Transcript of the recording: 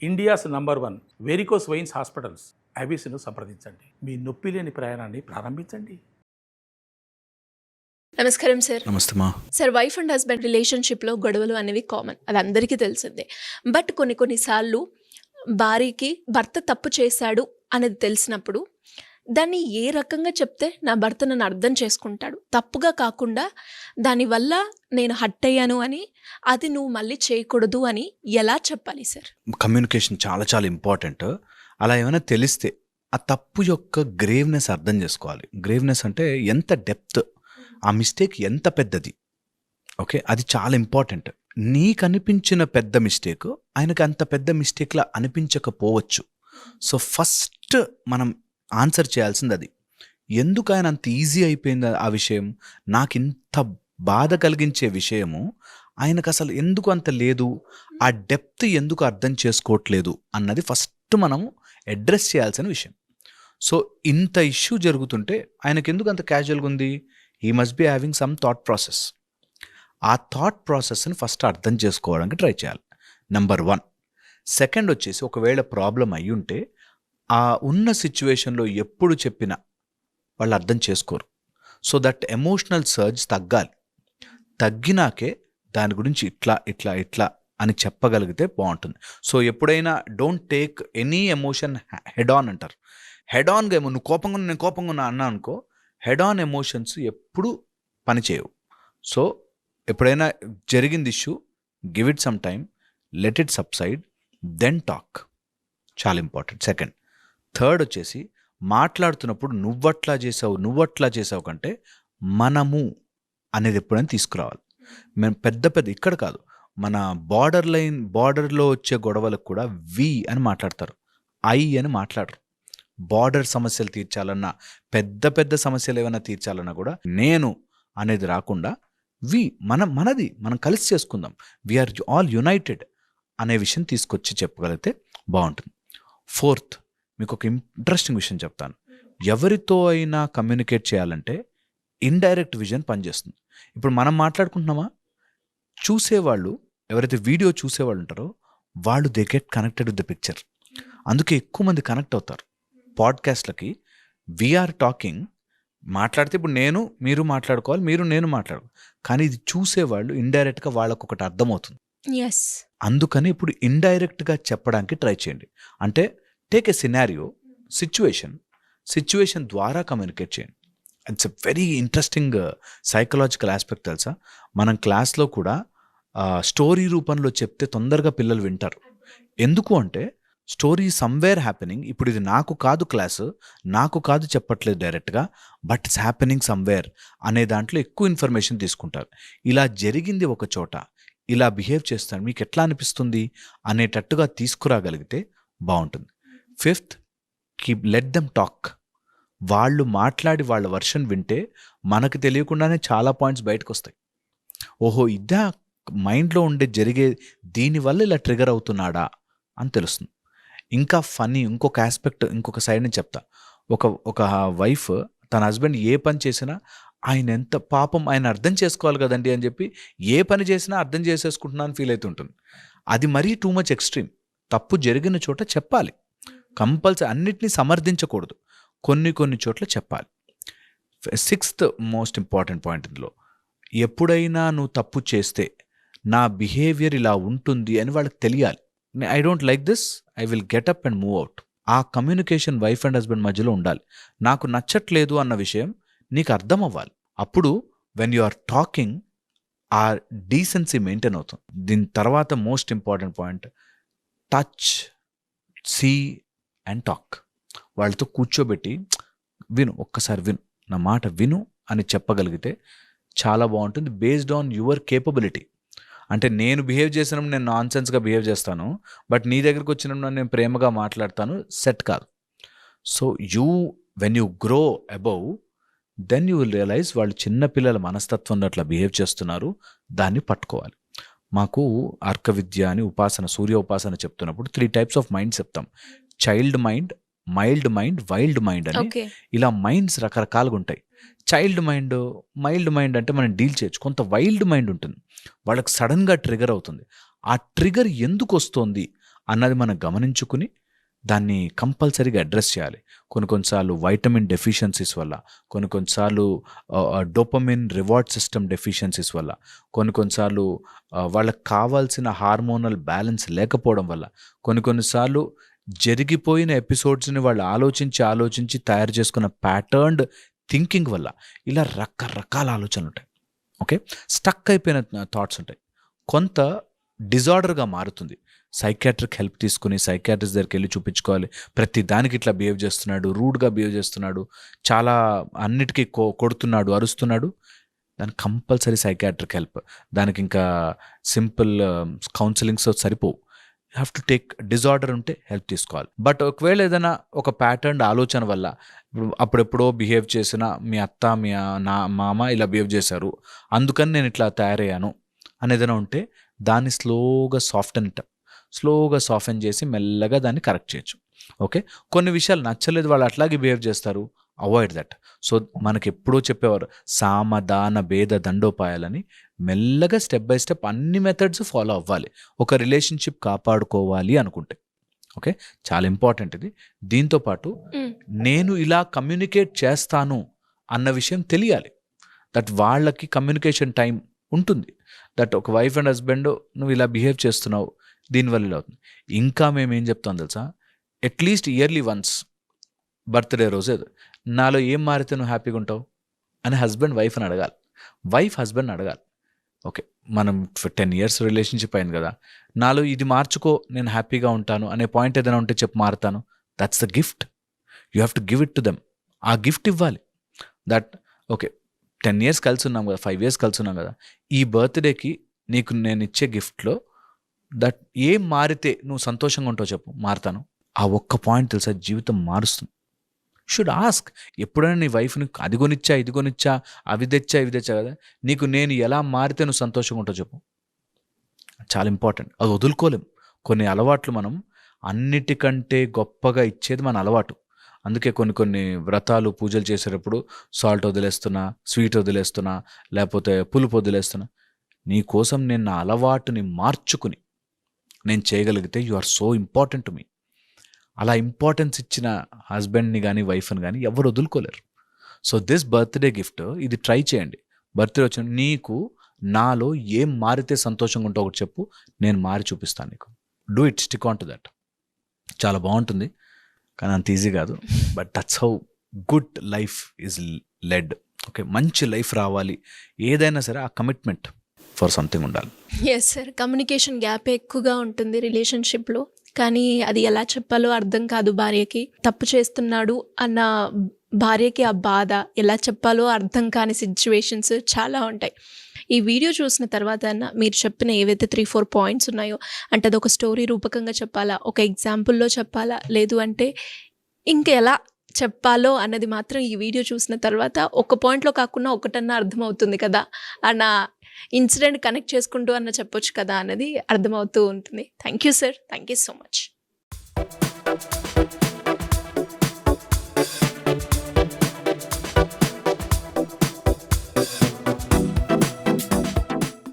India's number 1 varicose veins hospitals ఐబీసీను సంప్రదించండి. మీ నొప్పి లేని ప్రయాణాన్ని ప్రారంభించండి. నమస్కారం సార్. నమస్తే మా. సార్, వైఫ్ అండ్ హస్బెండ్ రిలేషన్షిప్లో గొడవలు అనేవి కామన్, అది అందరికీ తెలిసిందే. బట్ కొన్నిసార్లు భార్యకి భర్త తప్పు చేశాడు అనేది తెలిసినప్పుడు దాన్ని ఏ రకంగా చెప్తే నా భర్త నన్ను అర్థం చేసుకుంటాడు, తప్పుగా కాకుండా దానివల్ల నేను హట్ అయ్యాను అని, అది నువ్వు మళ్ళీ చేయకూడదు అని ఎలా చెప్పాలి సార్? కమ్యూనికేషన్ చాలా చాలా ఇంపార్టెంట్. అలా ఏమైనా తెలిస్తే ఆ తప్పు యొక్క గ్రేవ్నెస్ అర్థం చేసుకోవాలి. గ్రేవ్నెస్ అంటే ఎంత డెప్త్, ఆ మిస్టేక్ ఎంత పెద్దది. ఓకే, అది చాలా ఇంపార్టెంట్. నీకు అనిపించిన పెద్ద మిస్టేక్ ఆయనకు అంత పెద్ద మిస్టేక్లా అనిపించకపోవచ్చు. సో ఫస్ట్ మనం ఆన్సర్ చేయాల్సింది అది. ఎందుకు ఆయన అంత ఈజీ అయిపోయింది ఆ విషయం, నాకు ఇంత బాధ కలిగించే విషయము ఆయనకు అసలు ఎందుకు అంత లేదు, ఆ డెప్త్ ఎందుకు అర్థం చేసుకోవట్లేదు అన్నది ఫస్ట్ మనం అడ్రస్ చేయాల్సిన విషయం. సో ఇంత ఇష్యూ జరుగుతుంటే ఆయనకు ఎందుకు అంత క్యాజువల్గా ఉంది, he must be having some thought process. ఆ థాట్ ప్రాసెస్ని ఫస్ట్ అర్థం చేసుకోవడానికి ట్రై చేయాలి, నెంబర్ 1. సెకండ్ వచ్చేసి, ఒకవేళ ప్రాబ్లం అయ్యి ఉంటే ఆ ఉన్న సిచ్యువేషన్లో ఎప్పుడు చెప్పినా వాళ్ళు అర్థం చేసుకోరు. సో దట్ ఎమోషనల్ సర్జ్ తగ్గాలి. తగ్గినాకే దాని గురించి ఇట్లా ఇట్లా ఇట్లా అని చెప్పగలిగితే బాగుంటుంది. సో ఎప్పుడైనా don't take any emotion head on అంటారు. హెడ్ ఆన్గా ఏమో నువ్వు కోపంగా ఉన్నా, నేను కోపంగా ఉన్నా అన్నా అనుకో, హెడ్ ఆన్ ఎమోషన్స్ ఎప్పుడు పనిచేయవు. సో ఎప్పుడైనా జరిగింది issue, give it some time, let it subside, then talk. చాలా ఇంపార్టెంట్. సెకండ్. థర్డ్ వచ్చేసి, మాట్లాడుతున్నప్పుడు నువ్వట్లా చేసావు కంటే మనము అనేది ఎప్పుడైనా తీసుకురావాలి. మేము పెద్ద ఇక్కడ కాదు, మన బార్డర్లో వచ్చే గొడవలకు కూడా వి అని మాట్లాడతారు, ఐ అని మాట్లాడరు. బార్డర్ సమస్యలు తీర్చాలన్నా, పెద్ద సమస్యలు ఏమైనా తీర్చాలన్నా కూడా నేను అనేది రాకుండా వి, మనం కలిసి చేసుకుందాం, వీఆర్ ఆల్ యునైటెడ్ అనే విషయం తీసుకొచ్చి చెప్పగలిగితే బాగుంటుంది. ఫోర్త్, మీకు ఒక ఇంట్రెస్టింగ్ విషయం చెప్తాను. ఎవరితో అయినా కమ్యూనికేట్ చేయాలంటే ఇండైరెక్ట్ విజన్ పనిచేస్తుంది. ఇప్పుడు మనం మాట్లాడుకుంటున్నామా, చూసేవాళ్ళు ఎవరైతే వీడియో చూసేవాళ్ళు ఉంటారో వాళ్ళు they get connected with the picture. అందుకే ఎక్కువ మంది కనెక్ట్ అవుతారు పాడ్కాస్ట్లకి. వీఆర్ టాకింగ్, మాట్లాడితే ఇప్పుడు మీరు మాట్లాడుకోవాలి, నేను మాట్లాడుకోవాలి, కానీ ఇది చూసేవాళ్ళు ఇండైరెక్ట్గా వాళ్ళకు ఒకటి అర్థమవుతుంది. ఎస్, అందుకని ఇప్పుడు ఇండైరెక్ట్గా చెప్పడానికి ట్రై చేయండి. అంటే టేక్ ఎ సినారియో, సిచ్యువేషన్ ద్వారా కమ్యూనికేట్ చేయండి. It's a very interesting psychological aspect తెలుసా. మనం క్లాస్లో కూడా స్టోరీ రూపంలో చెప్తే తొందరగా పిల్లలు వింటారు. ఎందుకు అంటే స్టోరీ సమ్వేర్ హ్యాపెనింగ్. ఇప్పుడు ఇది నాకు కాదు క్లాసు, నాకు కాదు చెప్పట్లేదు డైరెక్ట్గా, బట్ ఇట్స్ హ్యాపెనింగ్ సమ్వేర్ అనే దాంట్లో ఎక్కువ ఇన్ఫర్మేషన్ తీసుకుంటారు. ఇలా జరిగింది ఒక చోట, ఇలా బిహేవ్ చేస్తాను, మీకు ఎట్లా అనిపిస్తుంది అనేటట్టుగా తీసుకురాగలిగితే బాగుంటుంది. Fifth, let them talk. వాళ్ళు మాట్లాడి వాళ్ళ వర్షన్ వింటే మనకు తెలియకుండానే చాలా పాయింట్స్ బయటకు వస్తాయి. ఓహో, ఇదా మైండ్లో జరిగే, దీనివల్ల ఇలా ట్రిగర్ అవుతున్నాడా అని తెలుస్తుంది. ఇంకా ఫన్నీ ఇంకొక ఆస్పెక్ట్, ఇంకొక సైడ్ నుంచి చెప్తా. ఒక వైఫ్ తన హస్బెండ్ ఏ పని చేసినా ఆయన ఎంత పాపం, ఆయన అర్థం చేసుకోవాలి కదండి అని చెప్పి ఏ పని చేసినా అర్థం చేసేసుకుంటున్నా అని ఫీల్ అవుతుంటుంది. అది మరీ టూ మచ్ ఎక్స్ట్రీమ్. తప్పు జరిగిన చోట చెప్పాలి, కంపల్సరీ. అన్నిటినీ సమర్థించకూడదు, కొన్ని చోట్ల చెప్పాలి. సిక్స్త్ మోస్ట్ ఇంపార్టెంట్ పాయింట్ ఇందులో, ఎప్పుడైనా నువ్వు తప్పు చేస్తే నా బిహేవియర్ ఇలా ఉంటుంది అని వాళ్ళకి తెలియాలి. I don't like this, I will get up and move out. ఆ కమ్యూనికేషన్ వైఫ్ అండ్ హస్బెండ్ మధ్యలో ఉండాలి. నాకు నచ్చట్లేదు అన్న విషయం నీకు అర్థం అవ్వాలి. అప్పుడు వెన్ యు ఆర్ టాకింగ్, ఆ డీసెన్సీ మెయింటైన్ అవుతుంది. దీని తర్వాత most important point, touch, see and talk. వాళ్ళతో కూర్చోబెట్టి ఒక్కసారి విను, నా మాట విను అని చెప్పగలిగితే చాలా బాగుంటుంది. Based on your capability. అంటే నేను బిహేవ్ చేసినప్పుడు నేను నాన్ సెన్స్గా బిహేవ్ చేస్తాను, బట్ నీ దగ్గరికి వచ్చినప్పుడు నేను ప్రేమగా మాట్లాడతాను, సెట్ కాదు. So when you grow above, then you will realize వాళ్ళు చిన్నపిల్లల మనస్తత్వంలో అట్లా బిహేవ్ చేస్తున్నారు, దాన్ని పట్టుకోవాలి. మాకు అర్క విద్య అని ఉపాసన, సూర్య ఉపాసన చెప్తున్నప్పుడు 3 types ఆఫ్ మైండ్స్ చెప్తాం. Child mind, mild mind, wild mind అని. ఇలా మైండ్స్ రకరకాలుగా ఉంటాయి. చైల్డ్ మైల్డ్ అంటే మనం డీల్ చేయొచ్చు. కొంత వైల్డ్ మైండ్ ఉంటుంది, వాళ్ళకి సడన్గా ట్రిగర్ అవుతుంది. ఆ ట్రిగర్ ఎందుకు వస్తుంది అన్నది మనం గమనించుకుని దాన్ని కంపల్సరీగా అడ్రస్ చేయాలి. కొన్నిసార్లు వైటమిన్ డెఫిషియన్సీస్ వల్ల, కొన్నిసార్లు డోపమిన్ రివార్డ్ సిస్టమ్ డెఫిషియన్సీస్ వల్ల, కొన్నిసార్లు వాళ్ళకి కావాల్సిన హార్మోనల్ బ్యాలెన్స్ లేకపోవడం వల్ల, కొన్నిసార్లు జరిగిపోయిన ఎపిసోడ్స్ని వాళ్ళు ఆలోచించి తయారు చేసుకున్న ప్యాటర్న్డ్ థింకింగ్ వల్ల ఇలా రకరకాల ఆలోచనలు ఉంటాయి. ఓకే, స్టక్ అయిపోయిన థాట్స్ ఉంటాయి. కొంత డిజార్డర్గా మారుతుంది. సైకాట్రిక్ హెల్ప్ తీసుకుని సైకాట్రిస్ట్ దగ్గరికి వెళ్ళి చూపించుకోవాలి. ప్రతి దానికి ఇట్లా బిహేవ్ చేస్తున్నాడు, రూడ్గా బిహేవ్ చేస్తున్నాడు, చాలా అన్నిటికీ కొడుతున్నాడు, అరుస్తున్నాడు, దానికి కంపల్సరీ సైకాట్రిక్ హెల్ప్. దానికి ఇంకా సింపుల్ కౌన్సిలింగ్స్ సరిపోవు. హ్యావ్ టు టేక్ డిజార్డర్ ఉంటే హెల్ప్ తీసుకోవాలి. బట్ ఒకవేళ ఏదైనా ఒక ప్యాటర్న్ ఆలోచన వల్ల అప్పుడెప్పుడో బిహేవ్ చేసిన మీ అత్త మీ మామ ఇలా బిహేవ్ చేశారు, అందుకని నేను ఇట్లా తయారయ్యాను అనేదైనా ఉంటే దాన్ని స్లోగా సాఫెన్ చేసి మెల్లగా దాన్ని కరెక్ట్ చేయొచ్చు. ఓకే, కొన్ని విషయాలు నచ్చలేదు, వాళ్ళు అట్లాగే బిహేవ్ చేస్తారు, అవాయిడ్ దట్. సో మనకి ఎప్పుడూ చెప్పేవారు సామదాన భేద దండోపాయాలని. మెల్లగా స్టెప్ బై స్టెప్ అన్ని మెథడ్స్ ఫాలో అవ్వాలి ఒక రిలేషన్షిప్ కాపాడుకోవాలి అనుకుంటే. ఓకే, చాలా ఇంపార్టెంట్ ఇది. దీంతోపాటు నేను ఇలా కమ్యూనికేట్ చేస్తాను అన్న విషయం తెలియాలి. దట్ వాళ్ళకి కమ్యూనికేషన్ టైం ఉంటుంది. దట్ ఒక వైఫ్ అండ్ హస్బెండ్ నువ్వు ఇలా బిహేవ్ చేస్తున్నావు, దీనివల్ల ఇలా అవుతుంది. ఇంకా మేము ఏం చెప్తాం తెలుసా, అట్లీస్ట్ ఇయర్లీ వన్స్ బర్త్డే రోజు నాలో ఏం మారితే నువ్వు హ్యాపీగా ఉంటావు అని హస్బెండ్ వైఫ్ని అడగాలి, వైఫ్ హస్బెండ్ని అడగాలి. ఓకే, మనం 10 years రిలేషన్షిప్ అయింది కదా, నాలో ఇది మార్చుకో నేను హ్యాపీగా ఉంటాను అనే పాయింట్ ఏదైనా ఉంటే చెప్పు, మారుతాను. That's the gift. You have to give it to them. ఆ గిఫ్ట్ ఇవ్వాలి. దట్ ఓకే 10 years కలిసి ఉన్నాం కదా, 5 years కలిసి ఉన్నాం కదా, ఈ బర్త్డేకి నీకు నేను ఇచ్చే గిఫ్ట్లో దట్ ఏం మారితే నువ్వు సంతోషంగా ఉంటావు చెప్పు, మారుతాను. ఆ ఒక్క పాయింట్ తెలుసా జీవితం మారుస్తుంది. Should ask. ఎప్పుడైనా నీ వైఫ్ని అది కొనిచ్చా ఇది కొనిచ్చా అవి తెచ్చా ఇవి తెచ్చా కదా, నీకు నేను ఎలా మారితే నువ్వు సంతోషంగా ఉంటావు చెప్పు. చాలా ఇంపార్టెంట్. అది వదులుకోలేం. కొన్ని అలవాట్లు మనం అన్నిటికంటే గొప్పగా ఇచ్చేది మన అలవాటు. అందుకే కొన్ని వ్రతాలు పూజలు చేసేటప్పుడు సాల్ట్ వదిలేస్తున్నా, స్వీట్ వదిలేస్తున్నా, లేకపోతే పులుపు వదిలేస్తున్నా. నీ కోసం నేను నా అలవాటుని మార్చుకుని నేను చేయగలిగితే you are so important to me. అలా ఇంపార్టెన్స్ ఇచ్చిన హస్బెండ్ని కానీ వైఫ్ని కానీ ఎవరు వదులుకోలేరు. సో దిస్ బర్త్డే గిఫ్ట్ ఇది ట్రై చేయండి. బర్త్డే వచ్చిన నీకు నాలో ఏం మారితే సంతోషంగా ఉంటావు ఒకటి చెప్పు, నేను మారి చూపిస్తాను నీకు. Do it, stick on to that. చాలా బాగుంటుంది, కానీ అంత ఈజీ కాదు. But that's how good life is led. Okay, మంచి లైఫ్ రావాలి ఏదైనా సరే ఆ కమిట్మెంట్ ఫర్ సంథింగ్ ఉండాలి. ఎస్ సార్, కమ్యూనికేషన్ గ్యాప్ ఎక్కువగా ఉంటుంది రిలేషన్షిప్లో. కానీ అది ఎలా చెప్పాలో అర్థం కాదు భార్యకి. తప్పు చేస్తున్నాడు అన్న భార్యకి ఆ బాధ ఎలా చెప్పాలో అర్థం కాని సిచ్యువేషన్స్ చాలా ఉంటాయి. ఈ వీడియో చూసిన తర్వాత మీరు చెప్పిన ఏవైతే 3-4 పాయింట్స్ ఉన్నాయో, అంటే అది ఒక స్టోరీ రూపకంగా చెప్పాలా, ఒక ఎగ్జాంపుల్లో చెప్పాలా, లేదు అంటే ఇంకెలా చెప్పాలో అన్నది మాత్రం ఈ వీడియో చూసిన తర్వాత ఒక పాయింట్లో కాకుండా ఒకటన్నా అర్థమవుతుంది కదా అన్న ఇన్సిడెంట్ కనెక్ట్ చేసుకుంటూ అన్న చెప్పొచ్చు కదా అన్నది అర్థమవుతూ ఉంటుంది. Thank you sir, thank you so much.